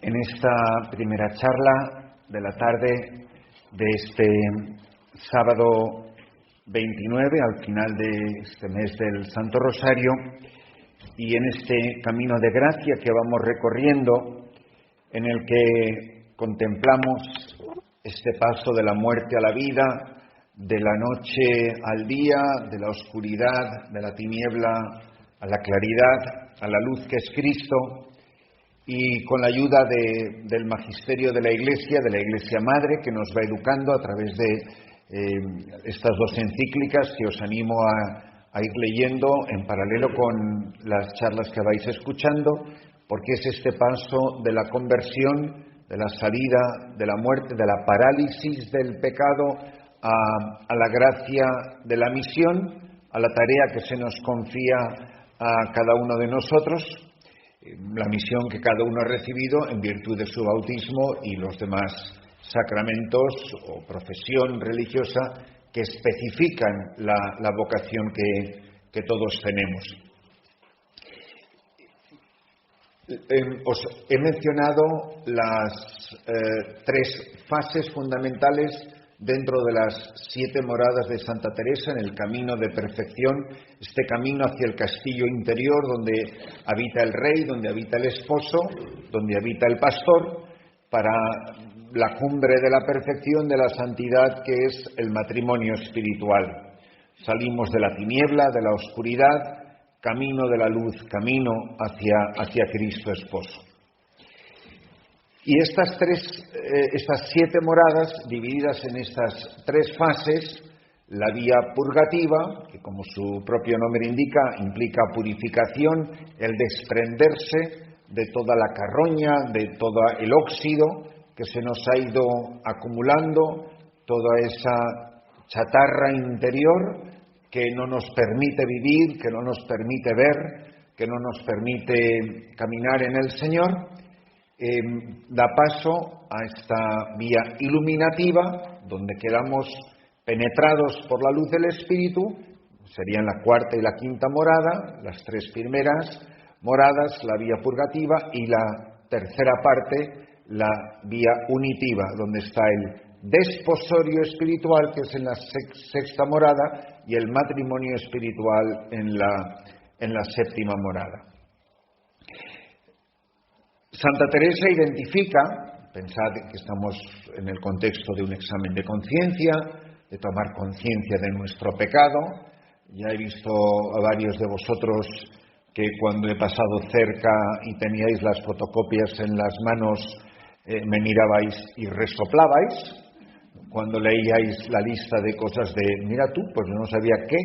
En esta primera charla de la tarde de este sábado 29, al final de este mes del Santo Rosario, y en este camino de gracia que vamos recorriendo, en el que contemplamos este paso de la muerte a la vida, de la noche al día, de la oscuridad, de la tiniebla a la claridad, a la luz que es Cristo, y con la ayuda del magisterio de la Iglesia Madre, que nos va educando a través de estas dos encíclicas que os animo a ir leyendo en paralelo con las charlas que vais escuchando, porque es este paso de la conversión, de la salida de la muerte, de la parálisis del pecado a la gracia de la misión, a la tarea que se nos confía a cada uno de nosotros, la misión que cada uno ha recibido en virtud de su bautismo y los demás sacramentos o profesión religiosa que especifican la vocación que todos tenemos. Os he mencionado las tres fases fundamentales dentro de las 7 moradas de Santa Teresa en el camino de perfección, este camino hacia el castillo interior donde habita el rey, donde habita el esposo, donde habita el pastor, para la cumbre de la perfección, de la santidad, que es el matrimonio espiritual. Salimos de la tiniebla, de la oscuridad, camino de la luz, camino hacia Cristo esposo. Y estas 7 moradas, divididas en estas 3 fases, la vía purgativa, que como su propio nombre indica, implica purificación, el desprenderse de toda la carroña, de todo el óxido que se nos ha ido acumulando, toda esa chatarra interior que no nos permite vivir, que no nos permite ver, que no nos permite caminar en el Señor. Da paso a esta vía iluminativa, donde quedamos penetrados por la luz del Espíritu. Serían la 4ª y la 5ª morada, las 3 primeras moradas, la vía purgativa, y la 3ª parte, la vía unitiva, donde está el desposorio espiritual, que es en la 6ª morada, y el matrimonio espiritual en la 7ª morada. Santa Teresa identifica, pensad que estamos en el contexto de un examen de conciencia, de tomar conciencia de nuestro pecado. Ya he visto a varios de vosotros que cuando he pasado cerca y teníais las fotocopias en las manos, me mirabais y resoplabais. Cuando leíais la lista de cosas de, mira tú, pues yo no sabía qué.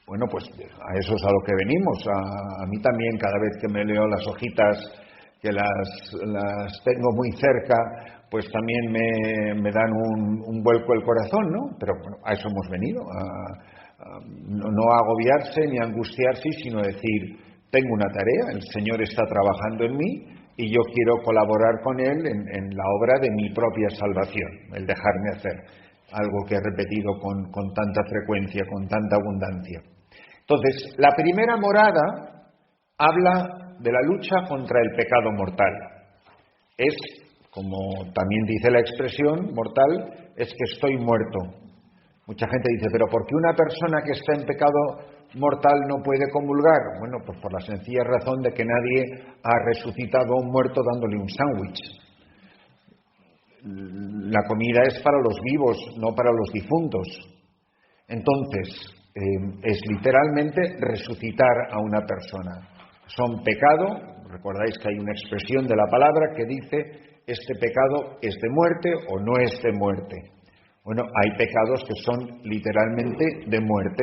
Bueno, pues a eso es a lo que venimos. A mí también, cada vez que me leo las hojitas, que las tengo muy cerca, pues también me dan un vuelco el corazón, ¿no? Pero bueno, a eso hemos venido, no a agobiarse ni a angustiarse, sino a decir, tengo una tarea, el Señor está trabajando en mí y yo quiero colaborar con Él en la obra de mi propia salvación, el dejarme hacer, algo que he repetido con tanta frecuencia, con tanta abundancia. Entonces, la primera morada habla de la lucha contra el pecado mortal. Es, como también dice la expresión mortal, es que estoy muerto. Mucha gente dice, pero ¿por qué una persona que está en pecado mortal no puede comulgar? Bueno, pues por la sencilla razón de que nadie ha resucitado a un muerto dándole un sándwich. La comida es para los vivos, no para los difuntos. Entonces, es literalmente resucitar a una persona. Son pecado, recordáis que hay una expresión de la palabra que dice, este pecado es de muerte o no es de muerte. Bueno, hay pecados que son literalmente de muerte.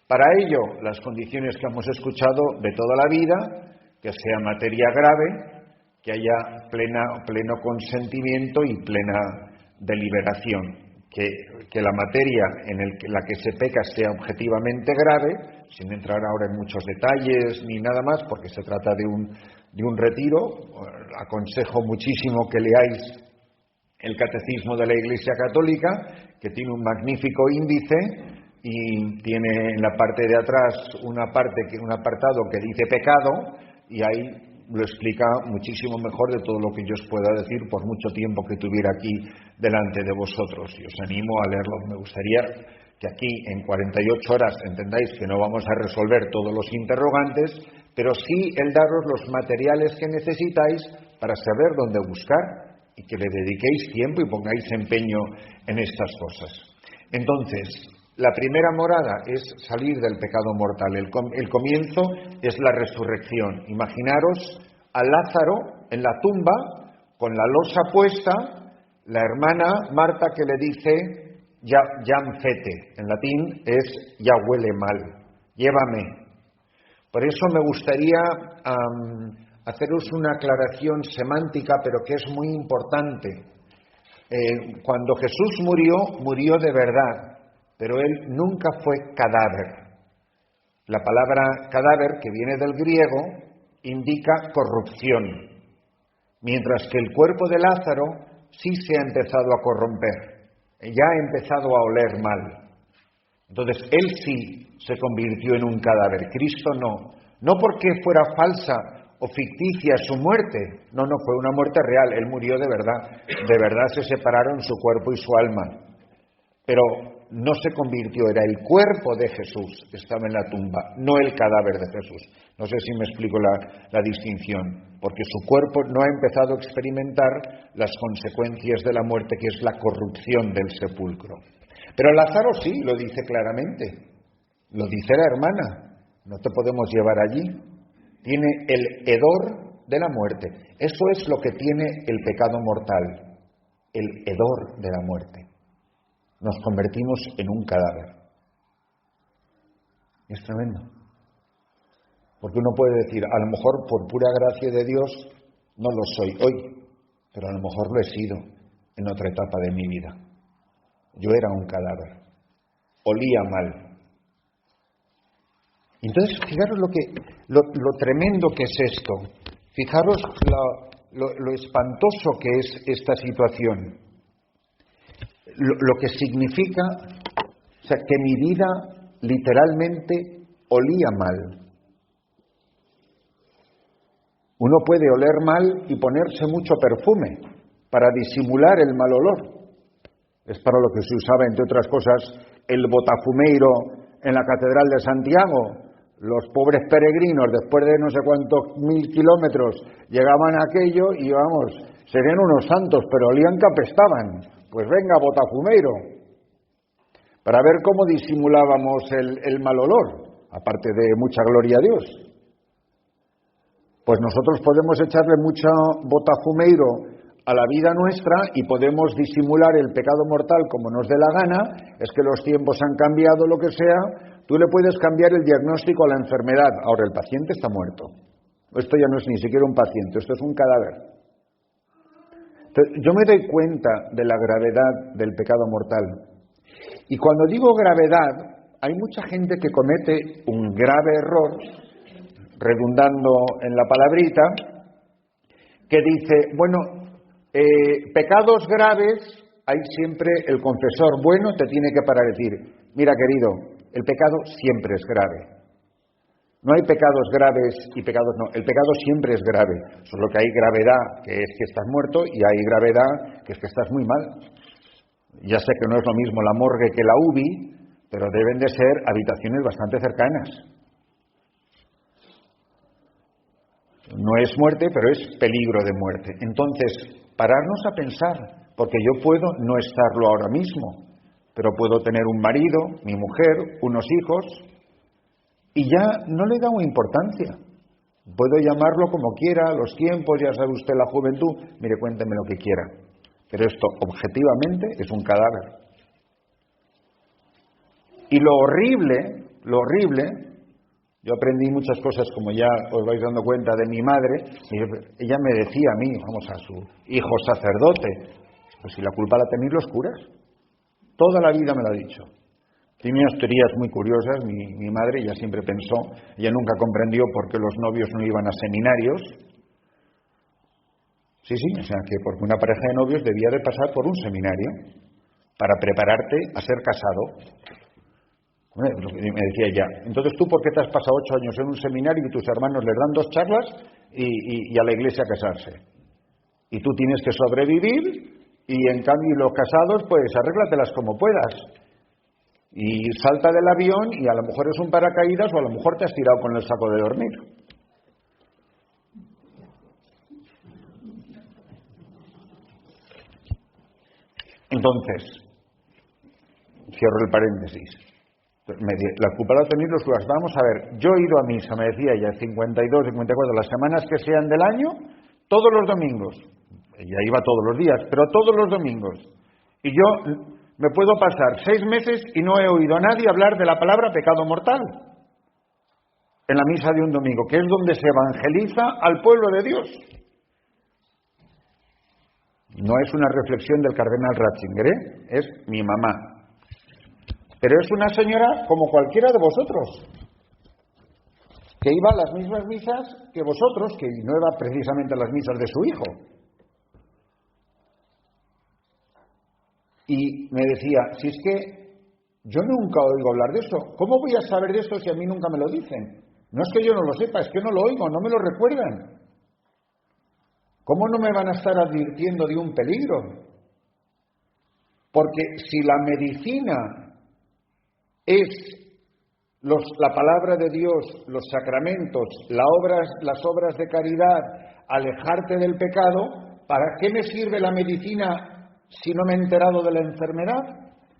Para ello, las condiciones que hemos escuchado de toda la vida, que sea materia grave, que haya pleno consentimiento y plena deliberación, que la materia en la que se peca sea objetivamente grave, sin entrar ahora en muchos detalles ni nada más, porque se trata de un retiro. Aconsejo muchísimo que leáis el Catecismo de la Iglesia Católica, que tiene un magnífico índice y tiene en la parte de atrás un apartado que dice pecado, y ahí lo explica muchísimo mejor de todo lo que yo os pueda decir por mucho tiempo que tuviera aquí delante de vosotros. Y os animo a leerlo. Me gustaría que aquí en 48 horas entendáis que no vamos a resolver todos los interrogantes, pero sí el daros los materiales que necesitáis para saber dónde buscar y que le dediquéis tiempo y pongáis empeño en estas cosas. Entonces, la primera morada es salir del pecado mortal. El comienzo es la resurrección. Imaginaros a Lázaro en la tumba, con la losa puesta, la hermana Marta que le dice, jam fete, en latín es ya huele mal, llévame. Por eso me gustaría haceros una aclaración semántica, pero que es muy importante. Cuando Jesús murió de verdad, pero él nunca fue cadáver. La palabra cadáver, que viene del griego, indica corrupción, mientras que el cuerpo de Lázaro sí se ha empezado a corromper, ya ha empezado a oler mal. Entonces, él sí se convirtió en un cadáver, Cristo no. No porque fuera falsa o ficticia su muerte, no, fue una muerte real, él murió de verdad se separaron su cuerpo y su alma. Pero no se convirtió, era el cuerpo de Jesús que estaba en la tumba, no el cadáver de Jesús. No sé si me explico la distinción, porque su cuerpo no ha empezado a experimentar las consecuencias de la muerte, que es la corrupción del sepulcro. Pero Lázaro sí, lo dice claramente, lo dice la hermana, no te podemos llevar allí. Tiene el hedor de la muerte. Eso es lo que tiene el pecado mortal, el hedor de la muerte. Nos convertimos en un cadáver. Es tremendo. Porque uno puede decir, a lo mejor por pura gracia de Dios no lo soy hoy, pero a lo mejor lo he sido en otra etapa de mi vida. Yo era un cadáver, olía mal. Entonces, fijaros lo tremendo que es esto. Fijaros lo espantoso que es esta situación. Lo que significa, o sea, que mi vida literalmente olía mal. Uno puede oler mal y ponerse mucho perfume para disimular el mal olor. Es para lo que se usaba, entre otras cosas, el botafumeiro en la Catedral de Santiago. Los pobres peregrinos, después de no sé cuántos 1000 kilómetros, llegaban a aquello y, vamos, serían unos santos, pero olían que apestaban. Pues venga, botafumeiro, para ver cómo disimulábamos el mal olor, aparte de mucha gloria a Dios. Pues nosotros podemos echarle mucho botafumeiro a la vida nuestra y podemos disimular el pecado mortal como nos dé la gana. Es que los tiempos han cambiado, lo que sea. Tú le puedes cambiar el diagnóstico a la enfermedad. Ahora, el paciente está muerto. Esto ya no es ni siquiera un paciente, esto es un cadáver. Entonces, yo me doy cuenta de la gravedad del pecado mortal. Y cuando digo gravedad, hay mucha gente que comete un grave error, redundando en la palabrita, que dice, bueno, pecados graves, hay siempre el confesor bueno te tiene que parar y decir, mira querido, el pecado siempre es grave. No hay pecados graves y pecados no. El pecado siempre es grave. Solo que hay gravedad, que es que estás muerto, y hay gravedad, que es que estás muy mal. Ya sé que no es lo mismo la morgue que la UBI, pero deben de ser habitaciones bastante cercanas. No es muerte, pero es peligro de muerte. Entonces, pararnos a pensar, porque yo puedo no estarlo ahora mismo, pero puedo tener un marido, mi mujer, unos hijos, y ya no le da una importancia. Puedo llamarlo como quiera, los tiempos, ya sabe usted, la juventud, mire, cuénteme lo que quiera. Pero esto, objetivamente, es un cadáver. Y lo horrible, yo aprendí muchas cosas, como ya os vais dando cuenta, de mi madre, y ella me decía a mí, vamos, a su hijo sacerdote, pues si la culpa la tenéis los curas. Toda la vida me lo ha dicho. Tiene unas teorías muy curiosas, mi madre ya siempre pensó, ella nunca comprendió por qué los novios no iban a seminarios. Sí, o sea, que porque una pareja de novios debía de pasar por un seminario para prepararte a ser casado. Me decía ella, entonces tú ¿por qué te has pasado 8 años en un seminario y tus hermanos les dan 2 charlas y a la iglesia a casarse? Y tú tienes que sobrevivir y en cambio los casados pues arréglatelas como puedas. Y salta del avión y a lo mejor es un paracaídas o a lo mejor te has tirado con el saco de dormir. Entonces, cierro el paréntesis. La culpa la tenéis los judas. Vamos a ver, yo he ido a misa, me decía ella, 52, 54, las semanas que sean del año, todos los domingos. Ella iba todos los días, pero todos los domingos. Y yo me puedo pasar 6 meses y no he oído a nadie hablar de la palabra pecado mortal en la misa de un domingo, que es donde se evangeliza al pueblo de Dios. No es una reflexión del cardenal Ratzinger, es mi mamá. Pero es una señora como cualquiera de vosotros, que iba a las mismas misas que vosotros, que no iba precisamente a las misas de su hijo. Y me decía, si es que yo nunca oigo hablar de eso, ¿cómo voy a saber de esto si a mí nunca me lo dicen? No es que yo no lo sepa, es que no lo oigo, no me lo recuerdan. ¿Cómo no me van a estar advirtiendo de un peligro? Porque si la medicina es la palabra de Dios, los sacramentos, las obras de caridad, alejarte del pecado, ¿para qué me sirve la medicina si no me he enterado de la enfermedad?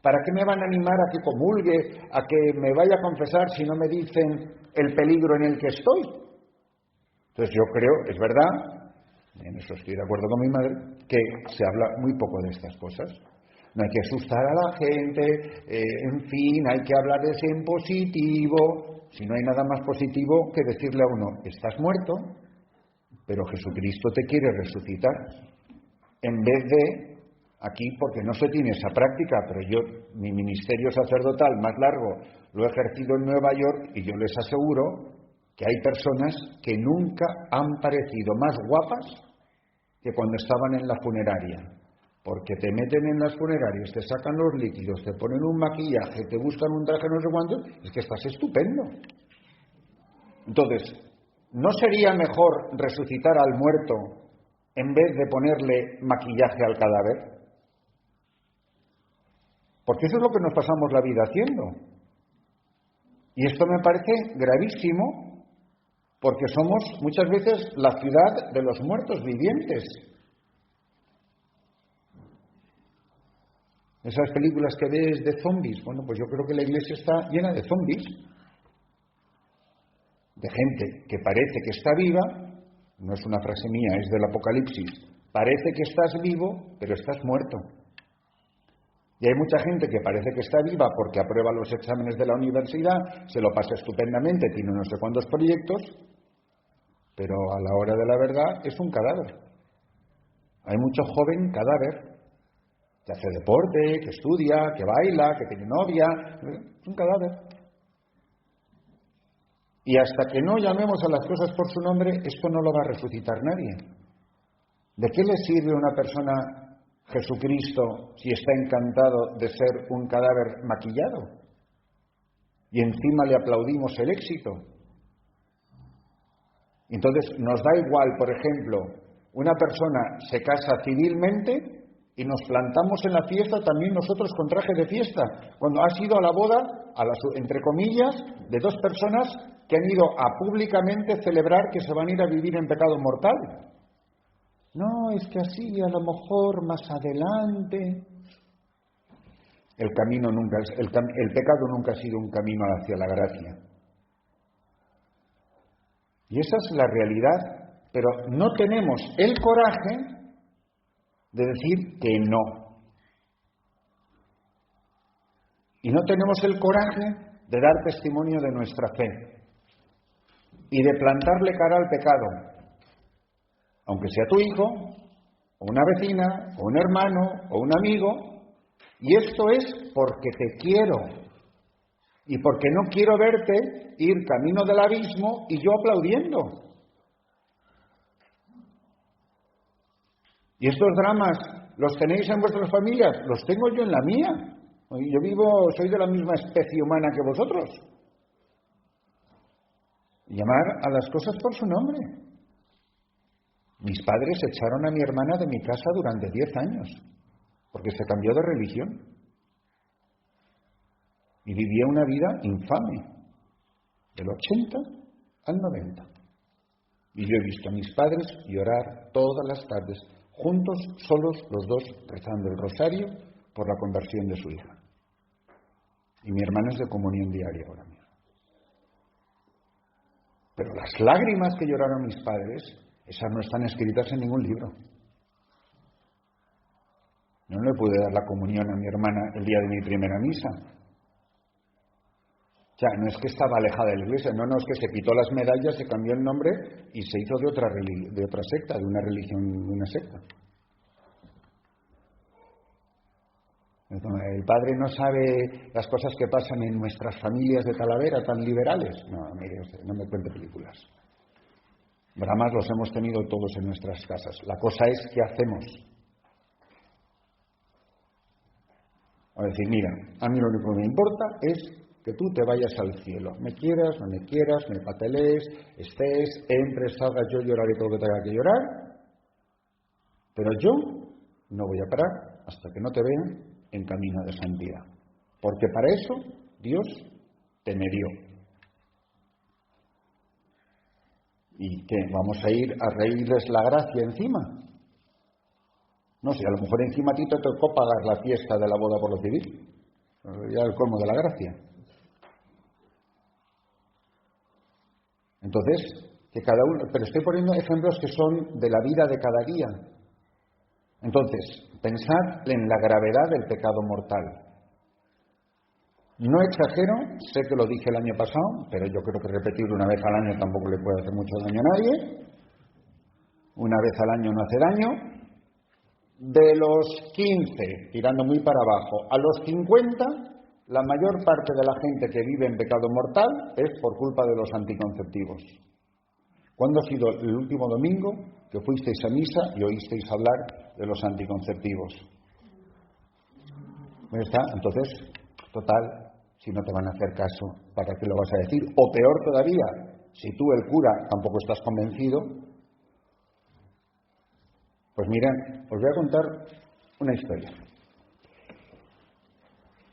¿Para qué me van a animar a que comulgue, a que me vaya a confesar si no me dicen el peligro en el que estoy? Entonces yo creo, es verdad, en eso estoy de acuerdo con mi madre, que se habla muy poco de estas cosas. No hay que asustar a la gente, en fin, hay que hablar de ese en positivo. Si no hay nada más positivo que decirle a uno, estás muerto, pero Jesucristo te quiere resucitar. En vez de, aquí, porque no se tiene esa práctica, pero yo, mi ministerio sacerdotal más largo, lo he ejercido en Nueva York y yo les aseguro que hay personas que nunca han parecido más guapas que cuando estaban en la funeraria. Porque te meten en las funerarias, te sacan los líquidos, te ponen un maquillaje, te buscan un traje no sé cuánto, es que estás estupendo. Entonces, ¿no sería mejor resucitar al muerto en vez de ponerle maquillaje al cadáver? Porque eso es lo que nos pasamos la vida haciendo. Y esto me parece gravísimo, porque somos muchas veces la ciudad de los muertos vivientes. Esas películas que ves de zombies, bueno, pues yo creo que la iglesia está llena de zombies, de gente que parece que está viva, no es una frase mía, es del Apocalipsis, parece que estás vivo, pero estás muerto. Y hay mucha gente que parece que está viva porque aprueba los exámenes de la universidad, se lo pasa estupendamente, tiene no sé cuántos proyectos, pero a la hora de la verdad es un cadáver. Hay mucho joven cadáver que hace deporte, que estudia, que baila, que tiene novia, es un cadáver. Y hasta que no llamemos a las cosas por su nombre, esto no lo va a resucitar nadie. ¿De qué le sirve a una persona Jesucristo si está encantado de ser un cadáver maquillado? Y encima le aplaudimos el éxito. Entonces nos da igual, por ejemplo, una persona se casa civilmente y nos plantamos en la fiesta también nosotros con traje de fiesta, cuando ha sido a la boda, entre comillas, de 2 personas que han ido a públicamente celebrar que se van a ir a vivir en pecado mortal. No, es que así a lo mejor más adelante. El pecado nunca ha sido un camino hacia la gracia. Y esa es la realidad, pero no tenemos el coraje de decir que no. Y no tenemos el coraje de dar testimonio de nuestra fe y de plantarle cara al pecado, aunque sea tu hijo, o una vecina, o un hermano, o un amigo, y esto es porque te quiero y porque no quiero verte ir camino del abismo y yo aplaudiendo. ¿Y estos dramas los tenéis en vuestras familias? Los tengo yo en la mía. Soy de la misma especie humana que vosotros. Llamar a las cosas por su nombre. Mis padres echaron a mi hermana de mi casa durante 10 años, porque se cambió de religión. Y vivía una vida infame, del 80 al 90. Y yo he visto a mis padres llorar todas las tardes, juntos, solos, los dos, rezando el rosario por la conversión de su hija. Y mi hermana es de comunión diaria ahora mismo. Pero las lágrimas que lloraron mis padres, esas no están escritas en ningún libro. No le pude dar la comunión a mi hermana el día de mi primera misa. O sea, no es que estaba alejada de la iglesia, no, es que se quitó las medallas, se cambió el nombre y se hizo de otra secta, de una religión, de una secta. El padre no sabe las cosas que pasan en nuestras familias de Talavera tan liberales. No, mire usted, no me cuente películas. Dramas los hemos tenido todos en nuestras casas. La cosa es, ¿qué hacemos? A decir, mira, a mí lo único que me importa es que tú te vayas al cielo. Me quieras, no me quieras, me patelees, estés, entres, salgas, yo lloraré todo lo que tenga que llorar. Pero yo no voy a parar hasta que no te vea en camino de santidad. Porque para eso Dios te me dio. ¿Y qué? ¿Vamos a ir a reírles la gracia encima? No sé, a lo mejor encima a ti te tocó pagar la fiesta de la boda por lo civil. Ya el colmo de la gracia. Entonces, que cada uno... Pero estoy poniendo ejemplos que son de la vida de cada día. Entonces, pensad en la gravedad del pecado mortal. No exagero, sé que lo dije el año pasado, pero yo creo que repetirlo una vez al año tampoco le puede hacer mucho daño a nadie. Una vez al año no hace daño. De los 15, tirando muy para abajo, a los 50, la mayor parte de la gente que vive en pecado mortal es por culpa de los anticonceptivos. ¿Cuándo ha sido el último domingo que fuisteis a misa y oísteis hablar de los anticonceptivos? ¿Dónde está? Entonces, total, si no te van a hacer caso, ¿para qué lo vas a decir? O peor todavía, si tú, el cura, tampoco estás convencido, pues mirad, os voy a contar una historia.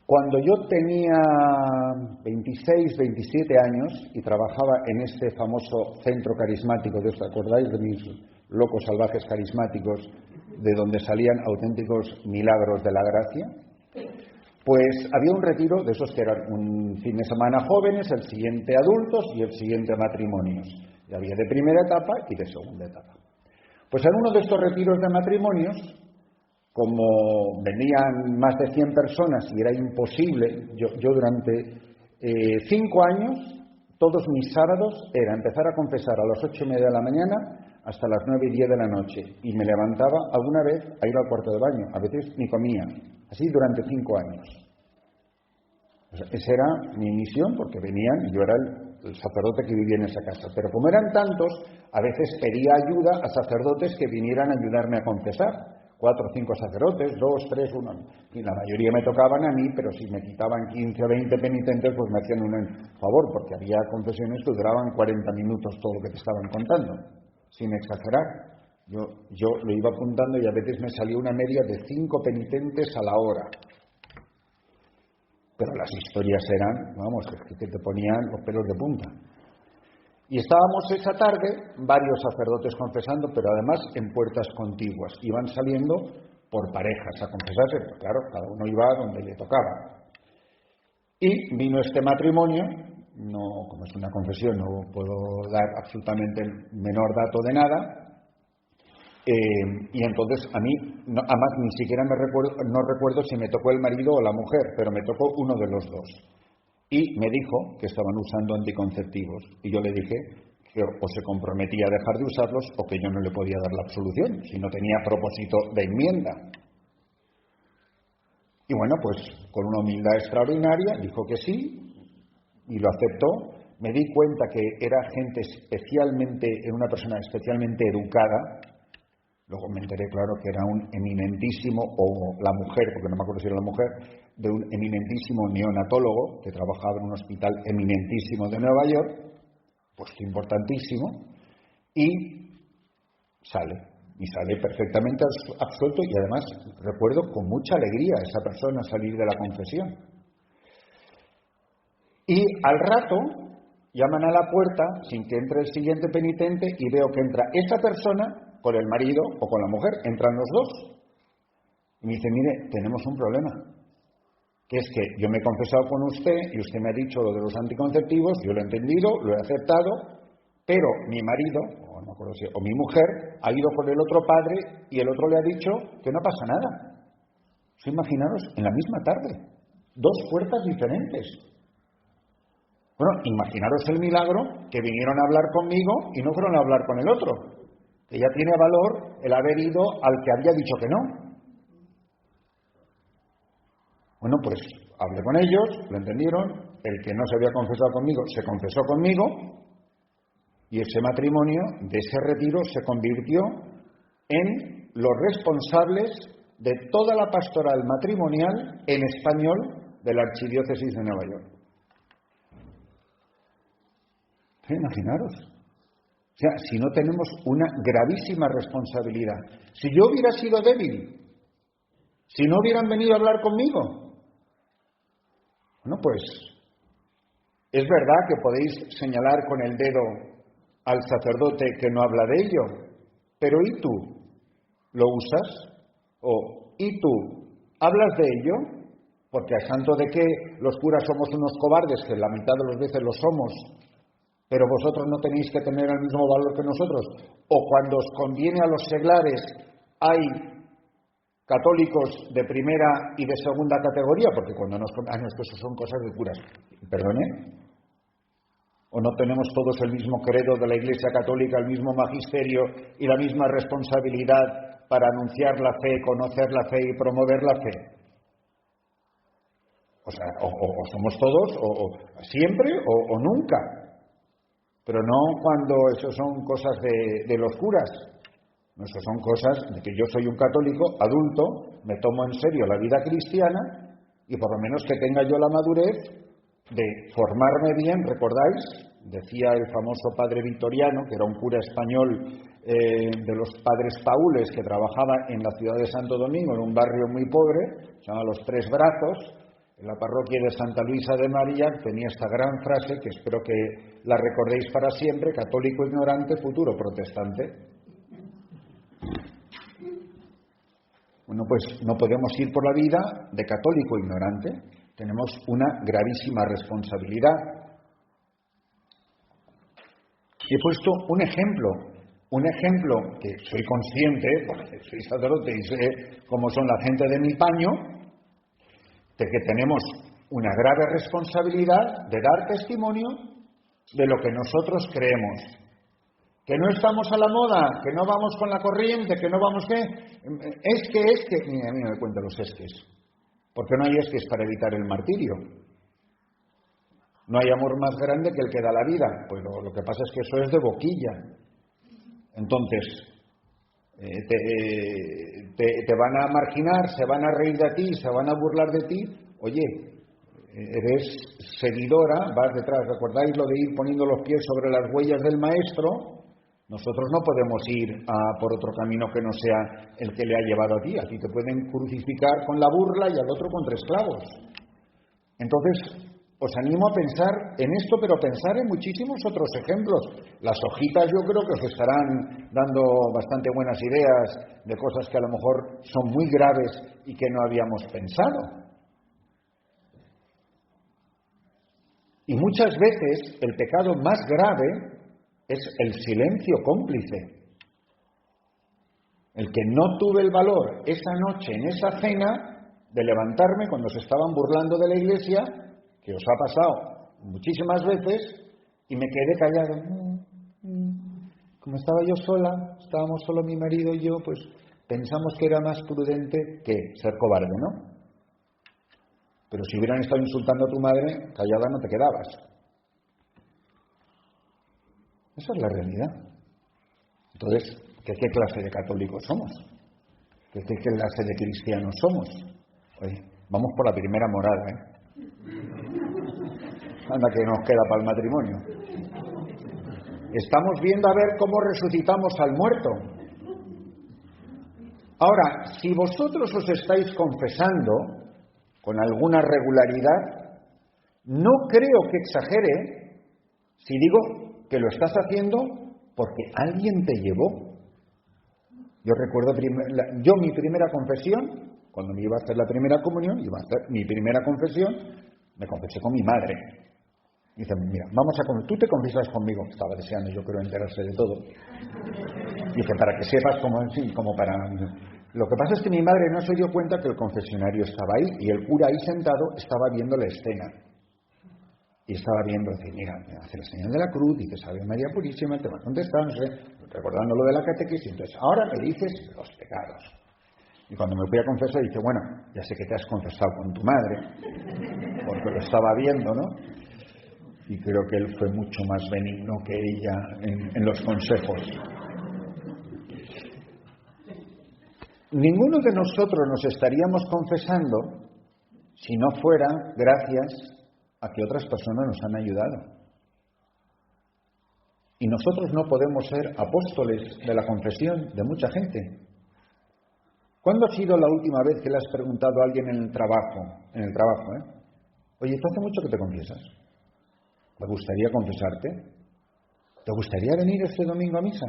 Cuando yo tenía 26, 27 años y trabajaba en este famoso centro carismático, ¿os acordáis de mis locos salvajes carismáticos, de donde salían auténticos milagros de la gracia? Pues había un retiro de esos que eran un fin de semana jóvenes, el siguiente adultos y el siguiente matrimonios. Y había de primera etapa y de segunda etapa. Pues en uno de estos retiros de matrimonios, como venían más de 100 personas y era imposible, yo durante 5 años, todos mis sábados era empezar a confesar a las 8:30 de la mañana hasta las 9:10 de la noche. Y me levantaba alguna vez a ir al cuarto de baño, a veces ni comía. Así durante 5 años. O sea, esa era mi misión, porque venían y yo era el sacerdote que vivía en esa casa. Pero como eran tantos, a veces pedía ayuda a sacerdotes que vinieran a ayudarme a confesar. 4 o 5 sacerdotes, 2, 3, 1. Y la mayoría me tocaban a mí, pero si me quitaban 15 o 20 penitentes, pues me hacían un favor, porque había confesiones que duraban 40 minutos todo lo que te estaban contando, sin exagerar. Yo lo iba apuntando y a veces me salía una media de 5 penitentes a la hora. Pero las historias eran, vamos, que te ponían los pelos de punta. Y estábamos esa tarde, varios sacerdotes confesando, pero además en puertas contiguas. Iban saliendo por parejas a confesarse, pero claro, cada uno iba a donde le tocaba. Y vino este matrimonio, no, como es una confesión, no puedo dar absolutamente el menor dato de nada. Y entonces a mí, además ni siquiera no recuerdo si me tocó el marido o la mujer, pero me tocó uno de los dos. Y me dijo que estaban usando anticonceptivos. Y yo le dije que o se comprometía a dejar de usarlos o que yo no le podía dar la absolución, si no tenía propósito de enmienda. Y bueno, pues con una humildad extraordinaria dijo que sí y lo aceptó. Me di cuenta que era era una persona especialmente educada. Luego me enteré, claro, que era un eminentísimo, o la mujer, porque no me acuerdo si era la mujer, de un eminentísimo neonatólogo que trabajaba en un hospital eminentísimo de Nueva York, puesto importantísimo, y sale perfectamente absuelto, y además recuerdo con mucha alegría a esa persona salir de la confesión. Y al rato llaman a la puerta sin que entre el siguiente penitente y veo que entra esa persona con el marido o con la mujer, entran los dos. Y me dice, mire, tenemos un problema, que es que yo me he confesado con usted y usted me ha dicho lo de los anticonceptivos, yo lo he entendido, lo he aceptado, pero mi marido, o no me acuerdo si, o mi mujer, ha ido con el otro padre y el otro le ha dicho que no pasa nada. Imaginaros, en la misma tarde, dos puertas diferentes. Bueno, imaginaros el milagro que vinieron a hablar conmigo y no fueron a hablar con el otro, que ya tiene valor el haber ido al que había dicho que no. Bueno, pues hablé con ellos, lo entendieron, el que no se había confesado conmigo se confesó conmigo, y ese matrimonio de ese retiro se convirtió en los responsables de toda la pastoral matrimonial en español de la Archidiócesis de Nueva York. Imaginaros. O sea, si no tenemos una gravísima responsabilidad. Si yo hubiera sido débil, si no hubieran venido a hablar conmigo, bueno, pues es verdad que podéis señalar con el dedo al sacerdote que no habla de ello, pero ¿y tú? ¿Lo usas? ¿O ¿y tú? ¿Hablas de ello? Porque a santo de que los curas somos unos cobardes, que la mitad de las veces lo somos, pero vosotros no tenéis que tener el mismo valor que nosotros. O cuando os conviene a los seglares hay católicos de primera y de segunda categoría, porque cuando nos... Ah, no, esto son cosas de curas. ¿Perdone? ¿O no tenemos todos el mismo credo de la Iglesia Católica, el mismo magisterio y la misma responsabilidad para anunciar la fe, conocer la fe y promover la fe? O sea, o somos todos, o siempre, o nunca. Pero no cuando eso son cosas de los curas. No, eso son cosas de que yo soy un católico adulto, me tomo en serio la vida cristiana y por lo menos que tenga yo la madurez de formarme bien. ¿Recordáis? Decía el famoso padre Victoriano, que era un cura español de los padres paules que trabajaba en la ciudad de Santo Domingo, en un barrio muy pobre, se llama Los Tres Brazos, en la parroquia de Santa Luisa de María. Tenía esta gran frase que espero que la recordéis para siempre: católico ignorante, futuro protestante. Bueno, pues no podemos ir por la vida de católico ignorante. Tenemos una gravísima responsabilidad. He puesto un ejemplo que soy consciente, porque soy sacerdote y sé cómo son la gente de mi paño, de que tenemos una grave responsabilidad de dar testimonio de lo que nosotros creemos. Que no estamos a la moda, que no vamos con la corriente, que no vamos ¿qué? Es que... Mira, a mí no me cuentan los esques. Porque no hay esques para evitar el martirio. No hay amor más grande que el que da la vida. Pues lo que pasa es que eso es de boquilla. Entonces, te van a marginar, se van a reír de ti, se van a burlar de ti. Oye, eres seguidora, vas detrás. ¿Recordáis lo de ir poniendo los pies sobre las huellas del maestro? Nosotros no podemos ir por otro camino que no sea el que le ha llevado a ti. A ti te pueden crucificar con la burla y al otro con 3 clavos. Entonces, os animo a pensar en esto, pero pensar en muchísimos otros ejemplos. Las hojitas yo creo que os estarán dando bastante buenas ideas de cosas que a lo mejor son muy graves y que no habíamos pensado. Y muchas veces el pecado más grave es el silencio cómplice. El que no tuve el valor esa noche en esa cena de levantarme cuando se estaban burlando de la Iglesia, que os ha pasado muchísimas veces, y me quedé callado. Como estaba yo sola, estábamos solo mi marido y yo, pues pensamos que era más prudente que ser cobarde, ¿no? Pero si hubieran estado insultando a tu madre, callada no te quedabas. Esa es la realidad. Entonces, ¿qué clase de católicos somos? ¿Qué clase de cristianos somos? Oye, Vamos por la primera morada, Anda que nos queda para el matrimonio. Estamos viendo a ver cómo resucitamos al muerto. Ahora, si vosotros os estáis confesando con alguna regularidad, no creo que exagere si digo que lo estás haciendo porque alguien te llevó. Yo recuerdo mi primera confesión, cuando me iba a hacer la primera comunión, iba a hacer mi primera confesión, me confesé con mi madre. Dice, mira, tú te confiesas conmigo. Estaba deseando, yo creo, enterarse de todo. Dice, para que sepas como para... Lo que pasa es que mi madre no se dio cuenta que el confesionario estaba ahí y el cura ahí sentado estaba viendo la escena. Y estaba viendo, dice, mira, hace la señal de la cruz, dice, Ave María Purísima, te va a contestar, no sé, recordando lo de la catequesis. Entonces, ahora me dices los pecados. Y cuando me fui a confesar, dice, bueno, ya sé que te has confesado con tu madre, porque lo estaba viendo, ¿no? Y creo que él fue mucho más benigno que ella en los consejos. Ninguno de nosotros nos estaríamos confesando si no fuera gracias a que otras personas nos han ayudado. Y nosotros no podemos ser apóstoles de la confesión de mucha gente. ¿Cuándo ha sido la última vez que le has preguntado a alguien en el trabajo, Oye, ¿tú hace mucho que te confiesas? ¿Te gustaría confesarte? ¿Te gustaría venir este domingo a misa?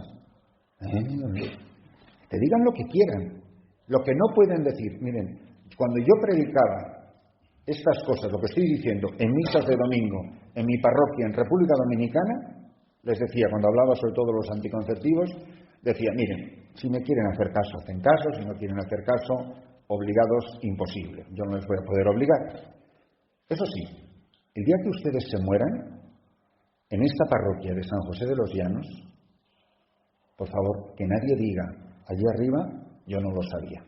Te digan lo que quieran. Lo que no pueden decir, miren, cuando yo predicaba estas cosas, lo que estoy diciendo, en misas de domingo, en mi parroquia, en República Dominicana, les decía, cuando hablaba sobre todo de los anticonceptivos, decía, miren, si me quieren hacer caso, hacen caso, si no quieren hacer caso, obligados, imposible. Yo no les voy a poder obligar. Eso sí, el día que ustedes se mueran, en esta parroquia de San José de los Llanos, por favor, que nadie diga, allí arriba, yo no lo sabía.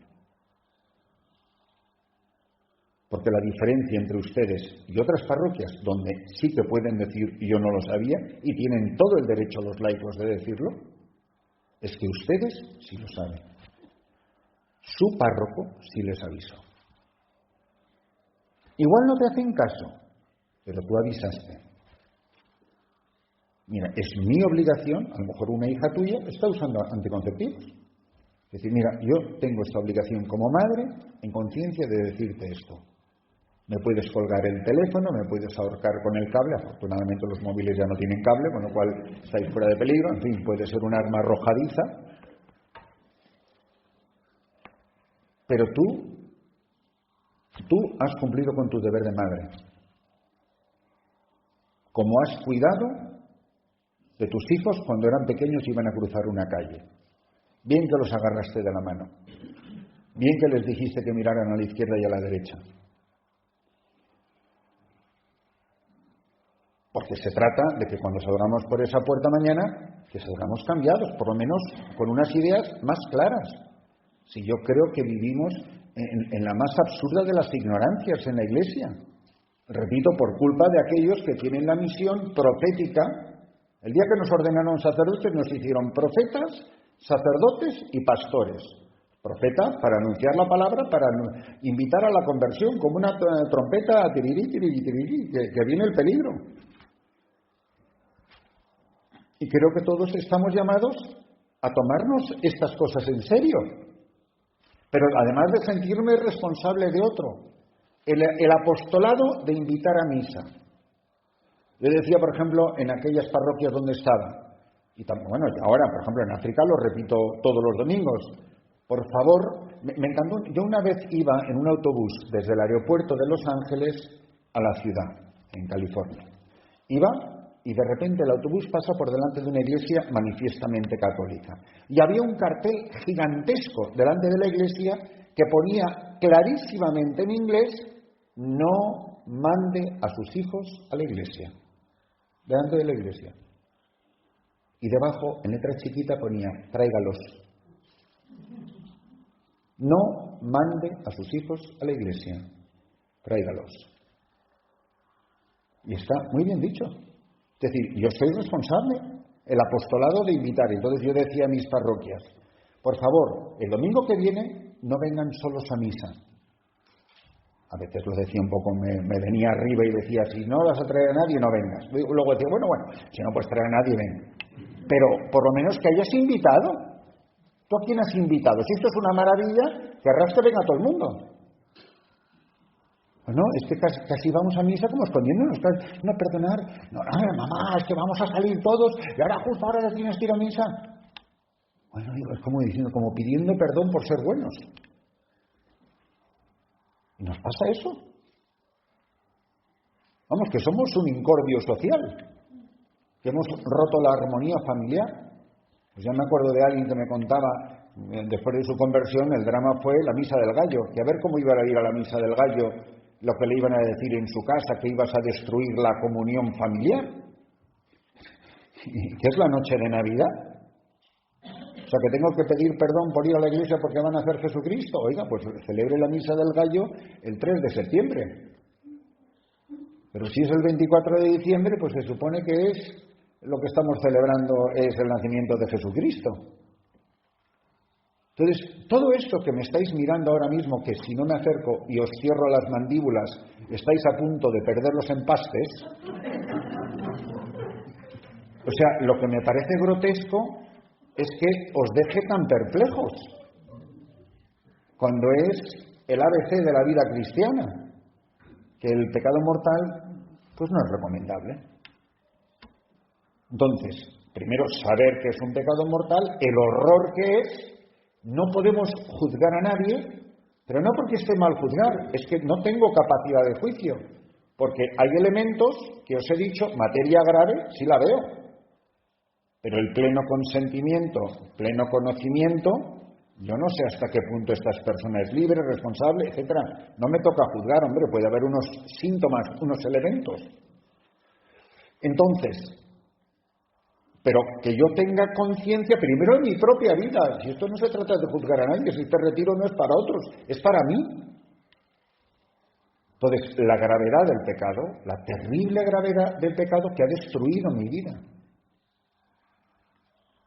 Porque la diferencia entre ustedes y otras parroquias, donde sí que pueden decir yo no lo sabía, y tienen todo el derecho los laicos de decirlo, es que ustedes sí lo saben. Su párroco sí les avisó. Igual no te hacen caso, pero tú avisaste. Mira, es mi obligación, a lo mejor una hija tuya está usando anticonceptivos. Es decir, mira, yo tengo esta obligación como madre, en conciencia, de decirte esto. Me puedes colgar el teléfono, me puedes ahorcar con el cable, afortunadamente los móviles ya no tienen cable, con lo cual estáis fuera de peligro, en fin, puede ser un arma arrojadiza. Pero tú has cumplido con tu deber de madre. Como has cuidado de tus hijos cuando eran pequeños y iban a cruzar una calle. Bien que los agarraste de la mano. Bien que les dijiste que miraran a la izquierda y a la derecha. Porque se trata de que cuando salgamos por esa puerta mañana, que salgamos cambiados, por lo menos con unas ideas más claras. Si yo creo que vivimos en la más absurda de las ignorancias en la Iglesia. Repito, por culpa de aquellos que tienen la misión profética. El día que nos ordenaron sacerdotes, nos hicieron profetas, sacerdotes y pastores. Profeta para anunciar la palabra, para invitar a la conversión, como una trompeta, tirirí, tirirí, tirirí, que viene el peligro. Y creo que todos estamos llamados a tomarnos estas cosas en serio. Pero además de sentirme responsable de otro, el apostolado de invitar a misa. Yo decía, por ejemplo, en aquellas parroquias donde estaba, y bueno, ahora, por ejemplo, en África lo repito todos los domingos. Por favor, me encantó. Yo una vez iba en un autobús desde el aeropuerto de Los Ángeles a la ciudad, en California. Iba y de repente el autobús pasa por delante de una iglesia manifiestamente católica. Y había un cartel gigantesco delante de la iglesia que ponía clarísimamente en inglés: no mande a sus hijos a la iglesia. Delante de la iglesia. Y debajo, en letra chiquita, ponía: tráigalos. No mande a sus hijos a la iglesia. Tráigalos. Y está muy bien dicho. Es decir, yo soy responsable, el apostolado de invitar. Entonces yo decía a mis parroquias: por favor, el domingo que viene no vengan solos a misa. A veces lo decía un poco, me venía arriba y decía, si no vas a traer a nadie, no vengas. Luego decía, bueno, si no puedes traer a nadie, ven. Pero por lo menos que hayas invitado. ¿Tú a quién has invitado? Si esto es una maravilla, querrás que venga todo el mundo. Bueno, es que casi vamos a misa como escondiéndonos. No, perdonar. No, mamá, es que vamos a salir todos y ahora justo ahora tienes que ir a misa. Bueno, es como diciendo, como pidiendo perdón por ser buenos. ¿Y nos pasa eso? Vamos, que somos un incordio social, que hemos roto la armonía familiar. Pues ya me acuerdo de alguien que me contaba, después de su conversión, el drama fue la misa del gallo, que a ver cómo iba a ir a la misa del gallo, lo que le iban a decir en su casa, que ibas a destruir la comunión familiar. ¿Qué es la noche de Navidad? O sea, que tengo que pedir perdón por ir a la iglesia porque van a hacer Jesucristo. Oiga, pues celebre la misa del gallo el 3 de septiembre. Pero si es el 24 de diciembre, pues se supone que es lo que estamos celebrando, es el nacimiento de Jesucristo. Entonces, todo esto que me estáis mirando ahora mismo, que si no me acerco y os cierro las mandíbulas, estáis a punto de perder los empastes, o sea, lo que me parece grotesco es que os deje tan perplejos, cuando es el ABC de la vida cristiana, que el pecado mortal, pues no es recomendable. Entonces, primero, saber que es un pecado mortal, el horror que es. No podemos juzgar a nadie, pero no porque esté mal juzgar, es que no tengo capacidad de juicio, porque hay elementos que os he dicho, materia grave, sí la veo, pero el pleno consentimiento, pleno conocimiento, yo no sé hasta qué punto esta persona es libre, responsable, etcétera. No me toca juzgar, hombre, puede haber unos síntomas, unos elementos. Entonces, pero que yo tenga conciencia primero en mi propia vida. Si esto no se trata de juzgar a nadie, si este retiro no es para otros, es para mí. Entonces, la gravedad del pecado, la terrible gravedad del pecado que ha destruido mi vida.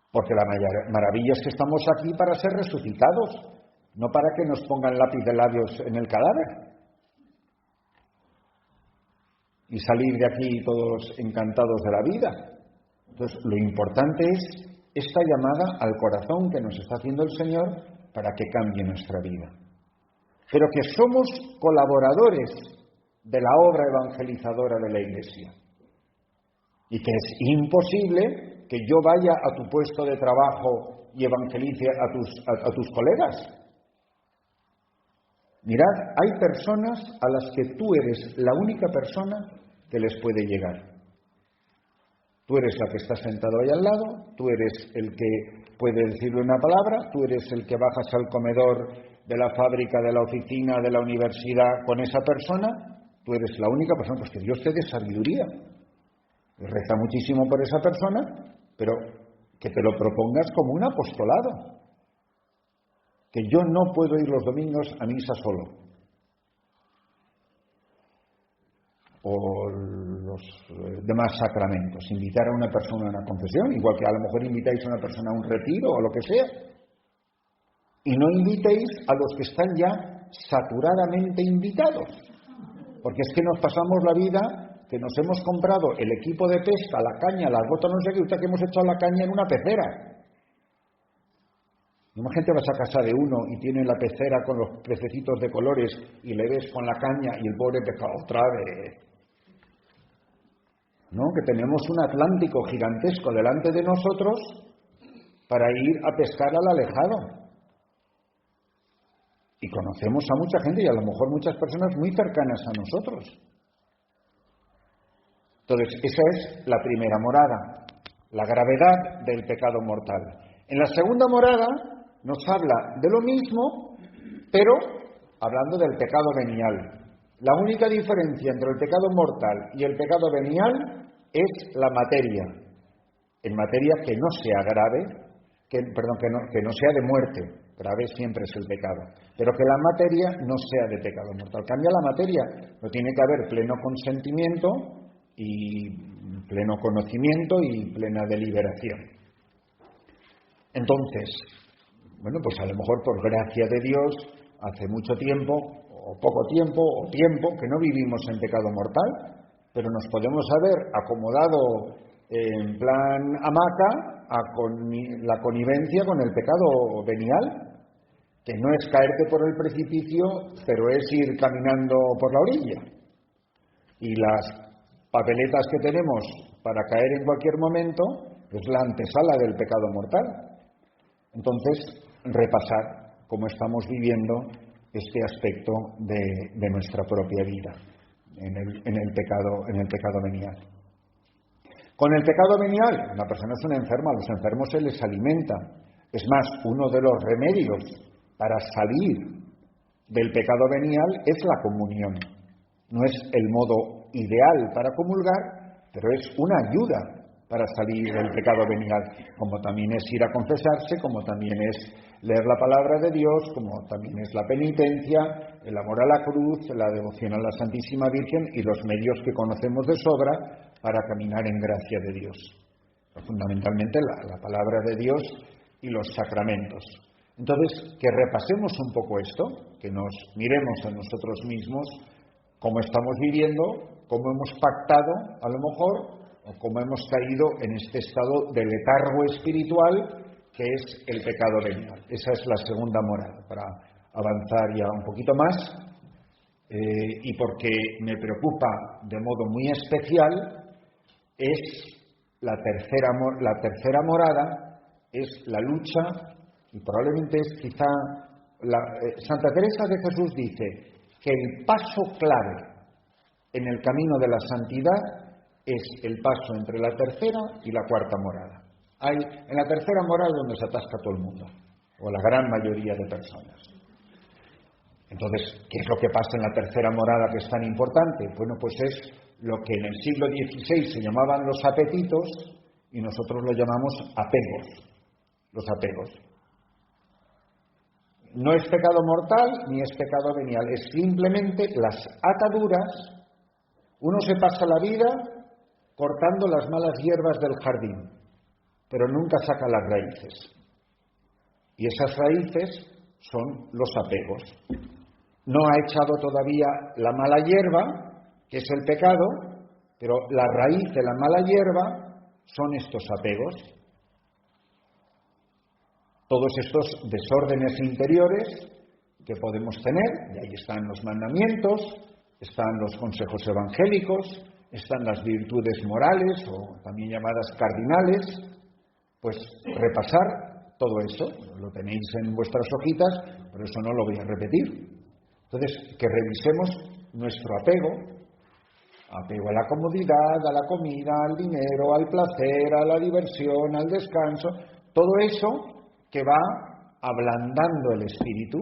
Porque la maravilla es que estamos aquí para ser resucitados, no para que nos pongan lápiz de labios en el cadáver. Y salir de aquí todos encantados de la vida. Entonces, lo importante es esta llamada al corazón que nos está haciendo el Señor para que cambie nuestra vida. Pero que somos colaboradores de la obra evangelizadora de la Iglesia. Y que es imposible que yo vaya a tu puesto de trabajo y evangelice a tus colegas. Mirad, hay personas a las que tú eres la única persona que les puede llegar. Tú eres la que está sentado ahí al lado, tú eres el que puede decirle una palabra, tú eres el que bajas al comedor de la fábrica, de la oficina, de la universidad con esa persona, tú eres la única persona, pues que Dios te dé sabiduría. Reza muchísimo por esa persona, pero que te lo propongas como un apostolado. Que yo no puedo ir los domingos a misa solo. O los demás sacramentos, invitar a una persona a una confesión, igual que a lo mejor invitáis a una persona a un retiro o lo que sea, y no invitéis a los que están ya saturadamente invitados, porque es que nos pasamos la vida que nos hemos comprado el equipo de pesca, la caña, las botas, no sé qué, usted que hemos echado la caña en una pecera. Imagínate, vas a casa de uno y tiene la pecera con los pececitos de colores y le ves con la caña y el pobre pescado otra vez. ¿No? Que tenemos un Atlántico gigantesco delante de nosotros para ir a pescar al alejado. Y conocemos a mucha gente y a lo mejor muchas personas muy cercanas a nosotros. Entonces, esa es la primera morada, la gravedad del pecado mortal. En la segunda morada nos habla de lo mismo, pero hablando del pecado venial. La única diferencia entre el pecado mortal y el pecado venial es la materia. En materia que no sea grave, que no sea de muerte. Grave siempre es el pecado. Pero que la materia no sea de pecado mortal. Cambia la materia. No tiene que haber pleno consentimiento y pleno conocimiento y plena deliberación. Entonces, bueno, pues a lo mejor por gracia de Dios, hace mucho tiempo, o poco tiempo, o tiempo, que no vivimos en pecado mortal, pero nos podemos haber acomodado en plan hamaca a la connivencia con el pecado venial, que no es caerte por el precipicio, pero es ir caminando por la orilla. Y las papeletas que tenemos para caer en cualquier momento es la antesala del pecado mortal. Entonces, repasar cómo estamos viviendo este aspecto de nuestra propia vida en el pecado venial. Con el pecado venial, una persona es una enferma, a los enfermos se les alimenta. Es más, uno de los remedios para salir del pecado venial es la comunión. No es el modo ideal para comulgar, pero es una ayuda para salir del pecado venial, como también es ir a confesarse, como también es leer la palabra de Dios, como también es la penitencia, el amor a la cruz, la devoción a la Santísima Virgen y los medios que conocemos de sobra para caminar en gracia de Dios. Pero fundamentalmente la palabra de Dios y los sacramentos. Entonces, que repasemos un poco esto, que nos miremos a nosotros mismos, cómo estamos viviendo, cómo hemos pactado, a lo mejor, o cómo hemos caído en este estado de letargo espiritual que es el pecado venial. Esa es la segunda morada, para avanzar ya un poquito más, y porque me preocupa de modo muy especial, es la tercera morada, es la lucha, y probablemente es quizá, Santa Teresa de Jesús dice que el paso clave en el camino de la santidad es el paso entre la tercera y la cuarta morada. En la tercera morada es donde se atasca todo el mundo, o la gran mayoría de personas. Entonces, ¿qué es lo que pasa en la tercera morada que es tan importante? Bueno, pues es lo que en el siglo XVI se llamaban los apetitos y nosotros lo llamamos apegos. Los apegos. No es pecado mortal ni es pecado venial, es simplemente las ataduras. Uno se pasa la vida cortando las malas hierbas del jardín, pero nunca saca las raíces. Y esas raíces son los apegos. No ha echado todavía la mala hierba, que es el pecado, pero la raíz de la mala hierba son estos apegos. Todos estos desórdenes interiores que podemos tener, y ahí están los mandamientos, están los consejos evangélicos, están las virtudes morales, o también llamadas cardinales. Pues repasar todo eso, lo tenéis en vuestras hojitas, por eso no lo voy a repetir. Entonces, que revisemos nuestro apego a la comodidad, a la comida, al dinero, al placer, a la diversión, al descanso, todo eso que va ablandando el espíritu,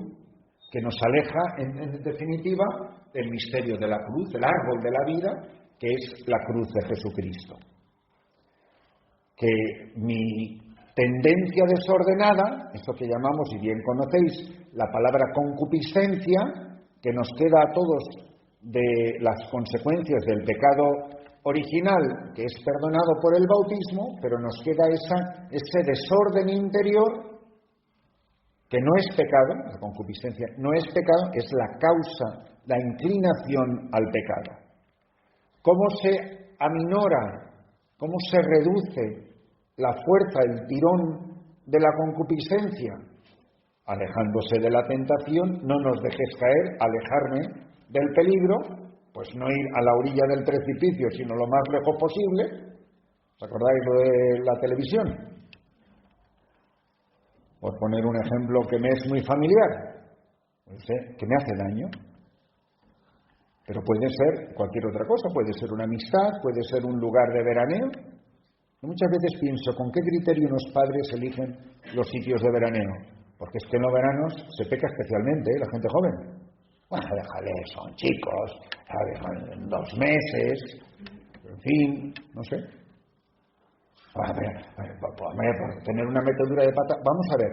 que nos aleja, en definitiva, del misterio de la cruz, del árbol de la vida, que es la cruz de Jesucristo. Que mi tendencia desordenada, esto que llamamos, y bien conocéis, la palabra concupiscencia, que nos queda a todos de las consecuencias del pecado original, que es perdonado por el bautismo, pero nos queda ese desorden interior, que no es pecado, la concupiscencia no es pecado, es la causa, la inclinación al pecado. ¿Cómo se aminora, cómo se reduce la fuerza, el tirón de la concupiscencia? Alejándose de la tentación, no nos dejes caer, alejarme del peligro, pues no ir a la orilla del precipicio, sino lo más lejos posible. ¿Os acordáis lo de la televisión? Por poner un ejemplo que me es muy familiar, que me hace daño. Pero puede ser cualquier otra cosa, puede ser una amistad, puede ser un lugar de veraneo. Yo muchas veces pienso, ¿con qué criterio unos padres eligen los sitios de veraneo? Porque es que en los veranos se peca especialmente, la gente joven. Bueno, déjale, son chicos, ¿sabes? 2 meses, en fin, no sé. Por tener una metedura de pata. Vamos a ver,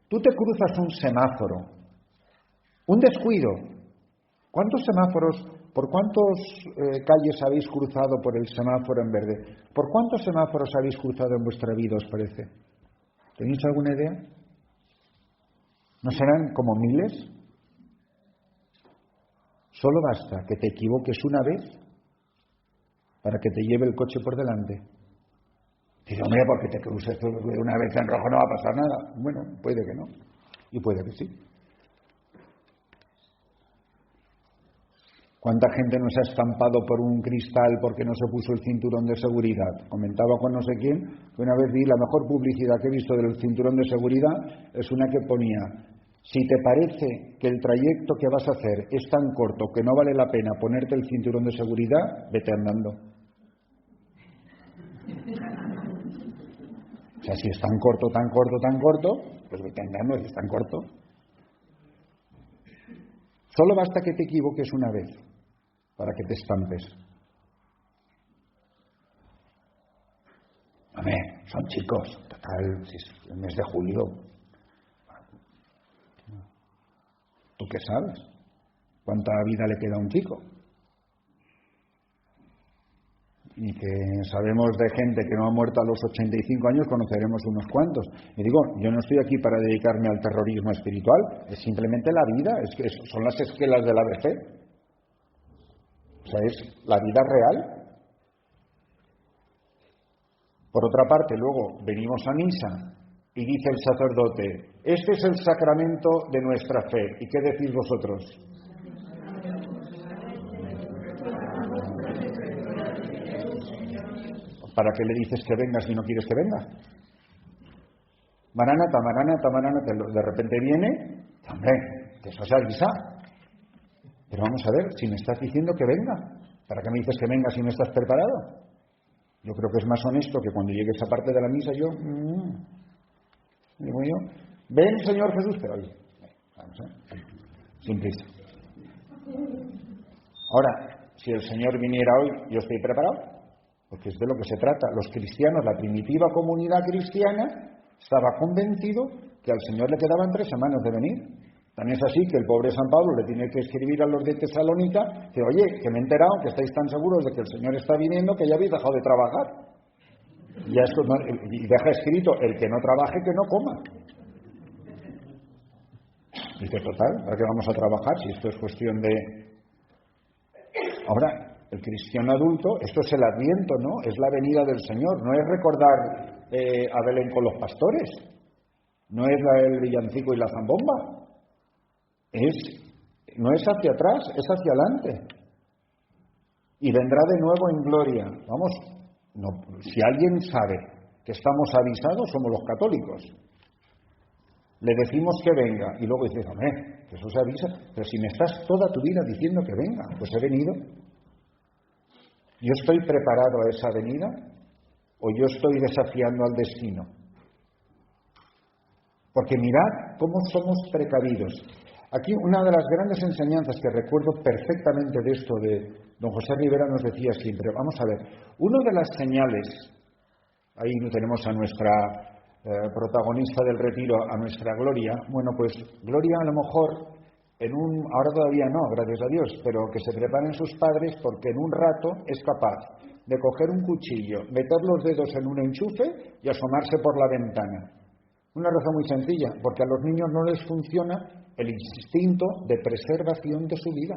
tú te cruzas un semáforo, un descuido. ¿Cuántos semáforos, por cuántas calles habéis cruzado por el semáforo en verde? ¿Por cuántos semáforos habéis cruzado en vuestra vida, os parece? ¿Tenéis alguna idea? ¿No serán como miles? Solo basta que te equivoques una vez para que te lleve el coche por delante. Dice, hombre, porque te cruces una vez en rojo no va a pasar nada. Bueno, puede que no, y puede que sí. ¿Cuánta gente no se ha estampado por un cristal porque no se puso el cinturón de seguridad? Comentaba con no sé quién que una vez vi la mejor publicidad que he visto del cinturón de seguridad es una que ponía: si te parece que el trayecto que vas a hacer es tan corto que no vale la pena ponerte el cinturón de seguridad, vete andando. O sea, si es tan corto, pues vete andando, si es tan corto. Solo basta que te equivoques una vez para que te estampes. Hombre, son chicos, total, si es el mes de julio. ¿Tú qué sabes? ¿Cuánta vida le queda a un chico? Y que sabemos de gente que no ha muerto a los 85 años, conoceremos unos cuantos. Y digo, yo no estoy aquí para dedicarme al terrorismo espiritual, es simplemente la vida, es que son las esquelas de la vejez. O sea, es la vida real. Por otra parte, luego venimos a misa y dice el sacerdote: este es el sacramento de nuestra fe. ¿Y qué decís vosotros? ¿Para qué le dices que venga si no quieres que venga? Maranata, Maranata, Maranata. De repente viene, hombre, que eso se avisa. Pero vamos a ver, si me estás diciendo que venga, ¿para qué me dices que venga si no estás preparado? Yo creo que es más honesto que cuando llegue esa parte de la misa digo yo, ven Señor Jesús, pero oye, vamos a ver, sin prisa. Ahora, si el Señor viniera hoy, yo estoy preparado, porque es de lo que se trata. Los cristianos, la primitiva comunidad cristiana, estaba convencido que al Señor le quedaban 3 semanas de venir. Tan es así que el pobre San Pablo le tiene que escribir a los de Tesalónica que, oye, que me he enterado que estáis tan seguros de que el Señor está viniendo que ya habéis dejado de trabajar. Y deja escrito: el que no trabaje, que no coma. Dice, total, ¿para qué vamos a trabajar si esto es cuestión de...? Ahora, el cristiano adulto, esto es el Adviento, ¿no? Es la venida del Señor, no es recordar a Belén con los pastores, no es el villancico y la zambomba. No es hacia atrás, es hacia adelante. Y vendrá de nuevo en gloria. Vamos, no, si alguien sabe que estamos avisados, somos los católicos. Le decimos que venga y luego dices, hombre, que eso se avisa. Pero si me estás toda tu vida diciendo que venga, pues he venido. ¿Yo estoy preparado a esa venida o yo estoy desafiando al destino? Porque mirad cómo somos precavidos. Aquí una de las grandes enseñanzas que recuerdo perfectamente de esto de don José Rivera nos decía siempre, vamos a ver, una de las señales, ahí tenemos a nuestra protagonista del retiro, a nuestra Gloria, bueno pues Gloria a lo mejor ahora todavía no, gracias a Dios, pero que se preparen sus padres porque en un rato es capaz de coger un cuchillo, meter los dedos en un enchufe y asomarse por la ventana. Una razón muy sencilla, porque a los niños no les funciona el instinto de preservación de su vida.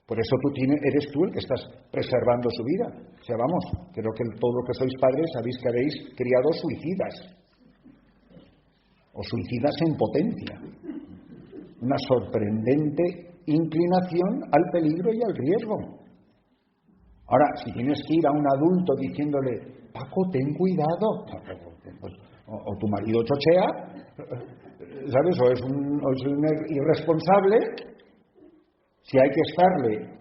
Por eso eres tú el que estás preservando su vida. O sea, vamos, creo que todos los que sois padres sabéis que habéis criado suicidas. O suicidas en potencia. Una sorprendente inclinación al peligro y al riesgo. Ahora, si tienes que ir a un adulto diciéndole, Paco, ten cuidado, pues, o tu marido chochea, ¿sabes? O es un irresponsable. Si hay que estarle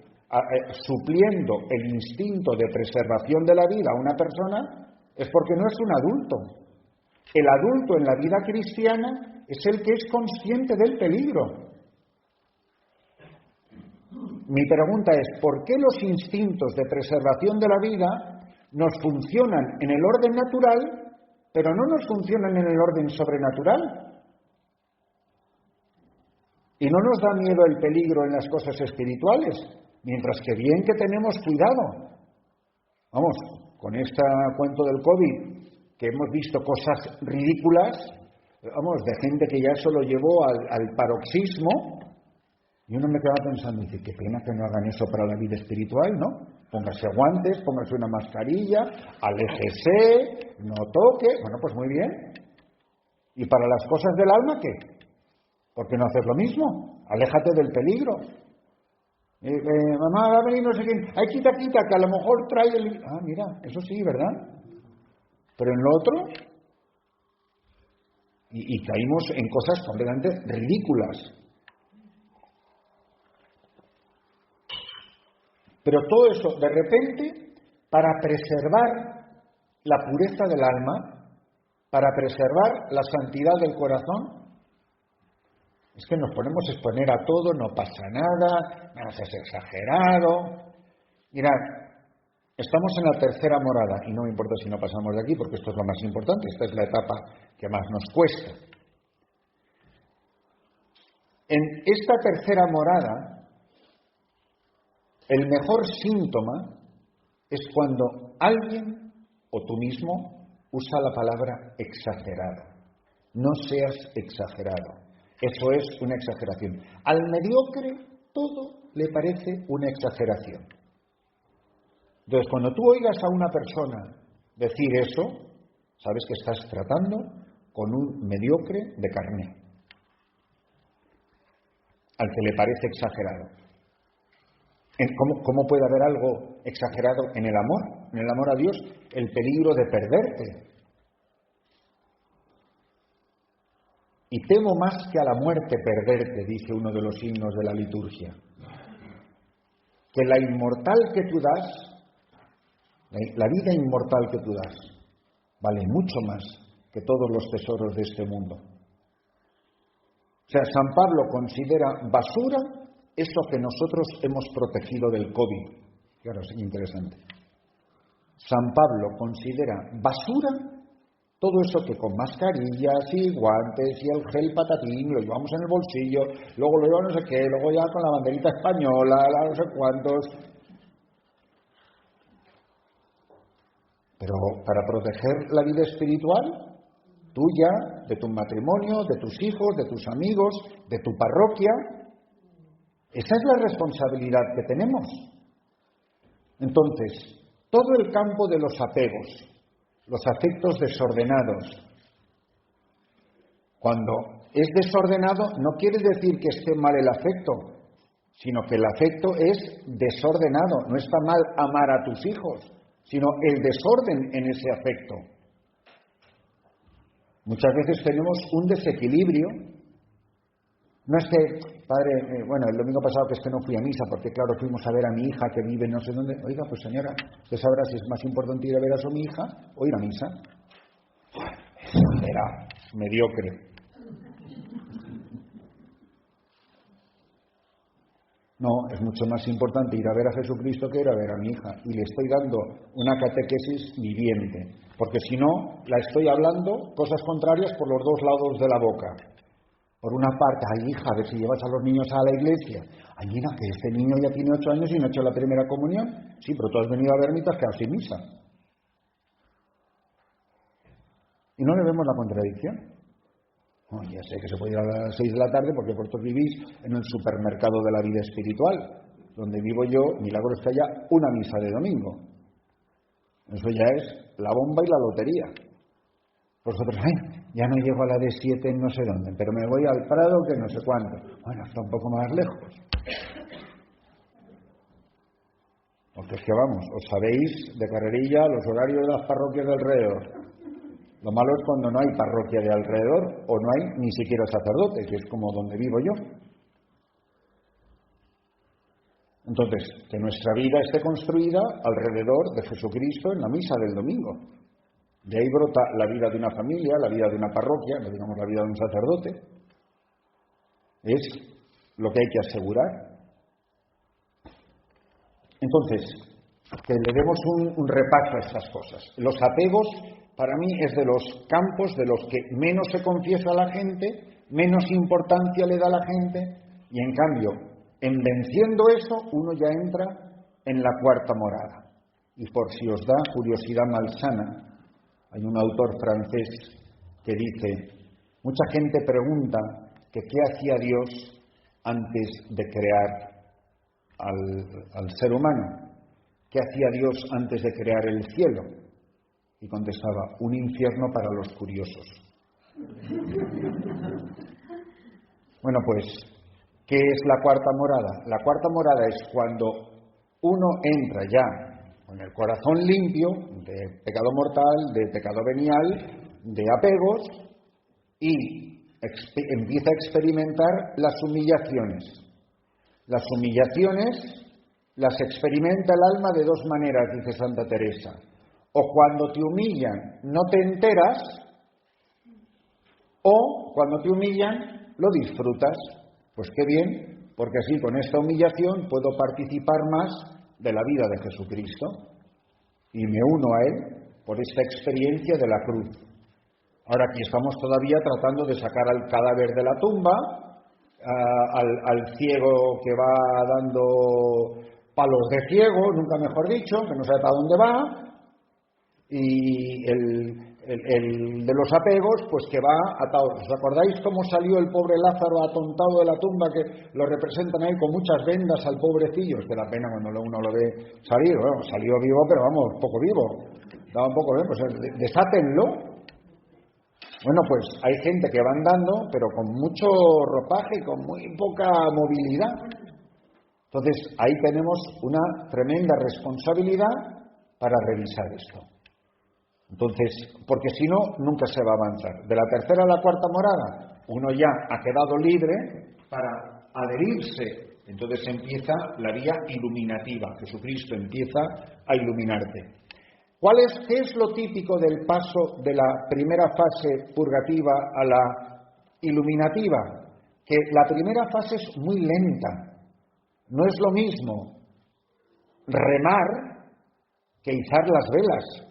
supliendo el instinto de preservación de la vida a una persona, es porque no es un adulto. El adulto en la vida cristiana es el que es consciente del peligro. Mi pregunta es, ¿por qué los instintos de preservación de la vida nos funcionan en el orden natural, pero no nos funcionan en el orden sobrenatural? Y no nos da miedo el peligro en las cosas espirituales, mientras que bien que tenemos cuidado. Vamos, con este cuento del COVID, que hemos visto cosas ridículas, vamos, de gente que ya eso lo llevó al paroxismo, Y uno me queda pensando, dice, qué pena que no hagan eso para la vida espiritual, ¿no? Póngase guantes, póngase una mascarilla, aléjese, no toque. Bueno, pues muy bien. ¿Y para las cosas del alma qué? ¿Por qué no hacer lo mismo? Aléjate del peligro. Mamá, va a venir no sé quién. Ay, quita, que a lo mejor trae el... Ah, mira, eso sí, ¿verdad? Pero en lo otro... Y caímos en cosas completamente ridículas. Pero todo eso, de repente, para preservar la pureza del alma, para preservar la santidad del corazón, es que nos ponemos a exponer a todo, no pasa nada, nada es exagerado. Mirad, estamos en la tercera morada, y no me importa si no pasamos de aquí, porque esto es lo más importante, esta es la etapa que más nos cuesta. En esta tercera morada, el mejor síntoma es cuando alguien, o tú mismo, usa la palabra exagerado. No seas exagerado. Eso es una exageración. Al mediocre todo le parece una exageración. Entonces, cuando tú oigas a una persona decir eso, sabes que estás tratando con un mediocre de carné, al que le parece exagerado. ¿Cómo puede haber algo exagerado en el amor? En el amor a Dios, el peligro de perderte. Y temo más que a la muerte perderte, dice uno de los himnos de la liturgia. Que la inmortal que tú das, la vida inmortal que tú das, vale mucho más que todos los tesoros de este mundo. O sea, San Pablo considera basura eso que nosotros hemos protegido del COVID. Claro, es interesante. San Pablo considera basura todo eso que con mascarillas y guantes y el gel patatín lo llevamos en el bolsillo, luego lo llevamos no sé qué, luego ya con la banderita española, no sé cuántos. Pero para proteger la vida espiritual tuya, de tu matrimonio, de tus hijos, de tus amigos, de tu parroquia, esa es la responsabilidad que tenemos. Entonces, todo el campo de los apegos, los afectos desordenados, cuando es desordenado no quiere decir que esté mal el afecto, sino que el afecto es desordenado. No está mal amar a tus hijos, sino el desorden en ese afecto. Muchas veces tenemos un desequilibrio. No es que, padre, bueno, el domingo pasado que es que no fui a misa, porque claro, fuimos a ver a mi hija que vive no sé dónde. Oiga, pues señora, usted sabrá si es más importante ir a ver a su hija o ir a misa. Era mediocre. No, es mucho más importante ir a ver a Jesucristo que ir a ver a mi hija. Y le estoy dando una catequesis viviente, porque si no, la estoy hablando cosas contrarias por los dos lados de la boca. Por una parte, ay hija, a ver si llevas a los niños a la iglesia. Ay mira, que este niño ya tiene 8 años y no ha hecho la primera comunión. Sí, pero tú has venido a verme y te has quedado sin misa. ¿Y no le vemos la contradicción? Oh, ya sé que se puede ir a las 6 de la tarde porque vosotros vivís en el supermercado de la vida espiritual. Donde vivo yo, milagro está ya una misa de domingo. Eso ya es la bomba y la lotería. Vosotros, ay, ya no llego a la de 7 en no sé dónde, pero me voy al Prado que no sé cuánto. Bueno, está un poco más lejos. Porque es que vamos, os sabéis de carrerilla los horarios de las parroquias de alrededor. Lo malo es cuando no hay parroquia de alrededor o no hay ni siquiera sacerdote, que es como donde vivo yo. Entonces, que nuestra vida esté construida alrededor de Jesucristo en la misa del domingo. De ahí brota la vida de una familia, la vida de una parroquia, no digamos la vida de un sacerdote. Es lo que hay que asegurar. Entonces, que le demos un repaso a estas cosas. Los apegos, para mí, es de los campos de los que menos se confiesa a la gente, menos importancia le da a la gente, y en cambio, en venciendo eso, uno ya entra en la cuarta morada. Y por si os da curiosidad malsana, hay un autor francés que dice, mucha gente pregunta que qué hacía Dios antes de crear al ser humano? ¿Qué hacía Dios antes de crear el cielo? Y contestaba, un infierno para los curiosos. Bueno, pues, ¿qué es la cuarta morada? La cuarta morada es cuando uno entra ya con el corazón limpio de pecado mortal, de pecado venial, de apegos, y empieza a experimentar las humillaciones. Las humillaciones las experimenta el alma de dos maneras, dice Santa Teresa. O cuando te humillan no te enteras, o cuando te humillan lo disfrutas. Pues qué bien, porque así con esta humillación puedo participar más de la vida de Jesucristo y me uno a Él por esta experiencia de la cruz. Ahora aquí estamos todavía tratando de sacar al cadáver de la tumba, al ciego que va dando palos de ciego, nunca mejor dicho, que no sabe para dónde va, y el de los apegos, pues que va atado. ¿Os acordáis cómo salió el pobre Lázaro atontado de la tumba, que lo representan ahí con muchas vendas al pobrecillo? Es que da pena cuando uno lo ve salir. Bueno, salió vivo, pero vamos, poco vivo. Daba un poco bien, pues desátenlo. Bueno, pues hay gente que va andando, pero con mucho ropaje y con muy poca movilidad. Entonces, ahí tenemos una tremenda responsabilidad para revisar esto. Entonces, porque si no, nunca se va a avanzar. De la tercera a la cuarta morada, uno ya ha quedado libre para adherirse. Entonces empieza la vía iluminativa. Jesucristo empieza a iluminarte. ¿Qué es lo típico del paso de la primera fase purgativa a la iluminativa? Que la primera fase es muy lenta. No es lo mismo remar que izar las velas.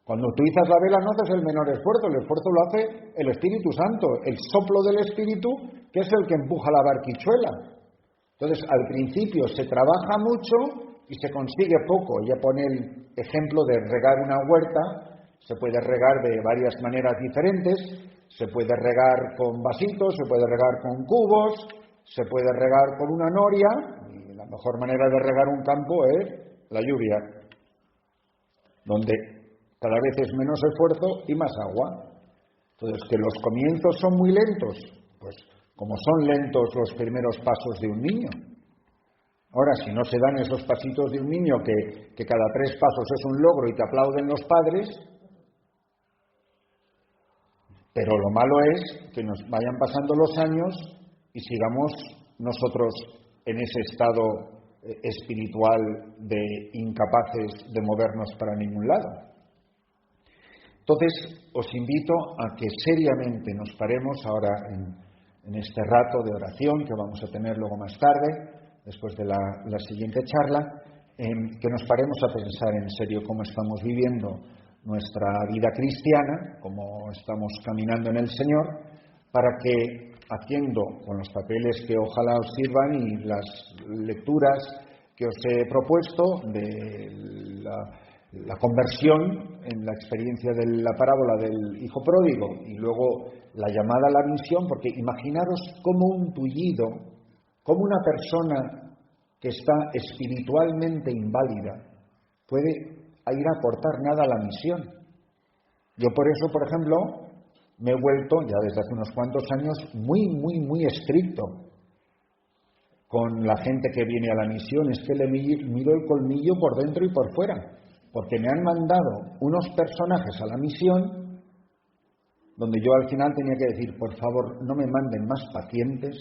Cuando tú izas la vela no haces el menor esfuerzo, el esfuerzo lo hace el Espíritu Santo, el soplo del Espíritu, que es el que empuja la barquichuela. Entonces, al principio se trabaja mucho y se consigue poco. Ella pone el ejemplo de regar una huerta. Se puede regar de varias maneras diferentes. Se puede regar con vasitos, se puede regar con cubos, se puede regar con una noria. Y la mejor manera de regar un campo es la lluvia, donde cada vez es menos esfuerzo y más agua. Entonces, que los comienzos son muy lentos, pues como son lentos los primeros pasos de un niño. Ahora, si no se dan esos pasitos de un niño que cada 3 pasos es un logro y te aplauden los padres, pero lo malo es que nos vayan pasando los años y sigamos nosotros en ese estado espiritual de incapaces de movernos para ningún lado. Entonces, os invito a que seriamente nos paremos ahora en este rato de oración que vamos a tener luego más tarde, después de la siguiente charla, que nos paremos a pensar en serio cómo estamos viviendo nuestra vida cristiana, cómo estamos caminando en el Señor, para que, haciendo con los papeles que ojalá os sirvan y las lecturas que os he propuesto de la conversión en la experiencia de la parábola del hijo pródigo y luego la llamada a la misión, porque imaginaros cómo un tullido, cómo una persona que está espiritualmente inválida puede ir a aportar nada a la misión. Yo por eso, por ejemplo, me he vuelto, ya desde hace unos cuantos años, muy estricto con la gente que viene a la misión. Es que le miro el colmillo por dentro y por fuera, porque me han mandado unos personajes a la misión donde yo al final tenía que decir, por favor, no me manden más pacientes,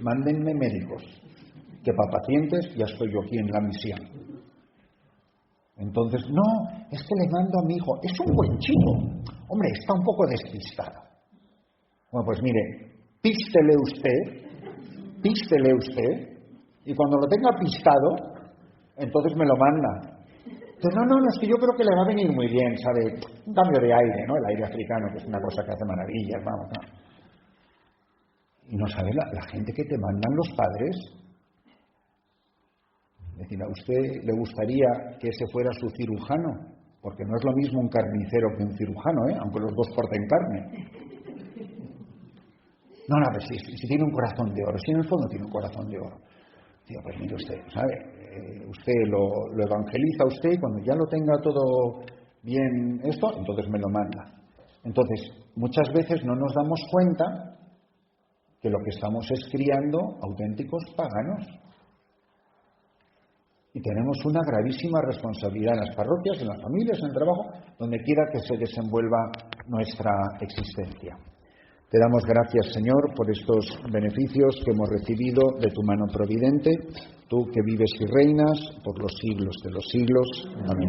mándenme médicos, que para pacientes ya estoy yo aquí en la misión. Entonces, no, es que le mando a mi hijo, es un buen chico, hombre, está un poco despistado. Bueno, pues mire, pístele usted, y cuando lo tenga pistado, entonces me lo manda. Entonces, no, es que yo creo que le va a venir muy bien, ¿sabe? Un cambio de aire, ¿no? El aire africano, que es una cosa que hace maravillas, vamos, ¿no? Y no sabe la gente que te mandan los padres. Es decir, ¿a usted le gustaría que ese fuera su cirujano? Porque no es lo mismo un carnicero que un cirujano, ¿eh? Aunque los dos porten carne. No, a ver, si tiene un corazón de oro, si en el fondo tiene un corazón de oro. Digo, pues mire usted, ¿sabe? Usted lo evangeliza usted y cuando ya lo tenga todo bien esto, entonces me lo manda. Entonces, muchas veces no nos damos cuenta que lo que estamos es criando auténticos paganos. Y tenemos una gravísima responsabilidad en las parroquias, en las familias, en el trabajo, donde quiera que se desenvuelva nuestra existencia. Te damos gracias, Señor, por estos beneficios que hemos recibido de tu mano providente, tú que vives y reinas por los siglos de los siglos. Amén.